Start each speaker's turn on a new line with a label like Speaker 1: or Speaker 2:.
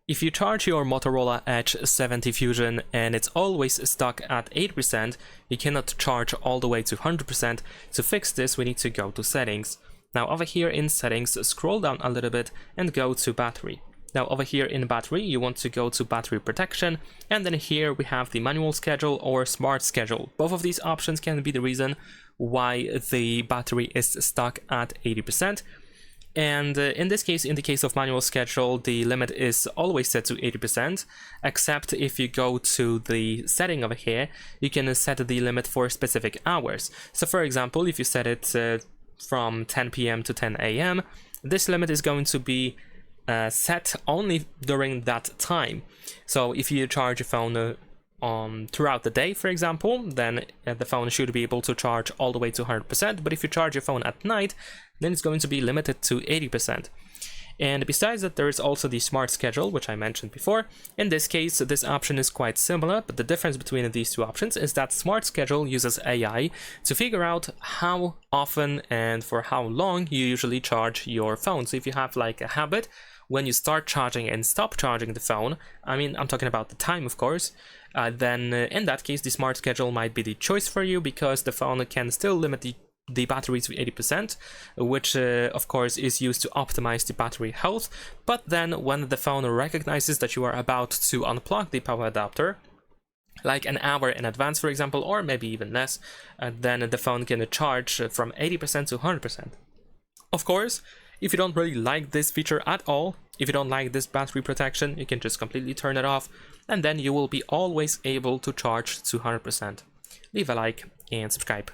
Speaker 1: If you charge your Motorola Edge 70 Fusion and it's always stuck at 80%, you cannot charge all the way to 100%. To fix this, we need to go to settings. Now over here in settings, scroll down a little bit and go to battery. Now over here in battery, you want to go to battery protection, and then here we have the manual schedule or smart schedule. Both of these options can be the reason why the battery is stuck at 80%. And in this case, in the case of manual schedule, the limit is always set to 80%, except if you go to the setting over here, you can set the limit for specific hours. So for example, if you set it from 10 p.m. to 10 a.m., this limit is going to be set only during that time. So if you charge your phone throughout the day, for example, then the phone should be able to charge all the way to 100%, but if you charge your phone at night, then it's going to be limited to 80%. And besides that, there is also the smart schedule, which I mentioned before. In this case, this option is quite similar, but the difference between these two options is that smart schedule uses AI to figure out how often and for how long you usually charge your phone. So if you have like a habit when you start charging and stop charging the phone, I mean, I'm talking about the time, of course, then in that case, the smart schedule might be the choice for you, because the phone can still limit the battery to 80%, which of course is used to optimize the battery health. But then when the phone recognizes that you are about to unplug the power adapter, like an hour in advance, for example, or maybe even less, then the phone can charge from 80% to 100%. Of course, if you don't really like this feature at all, if you don't like this battery protection, you can just completely turn it off, and then you will be always able to charge to 100%. Leave a like and subscribe.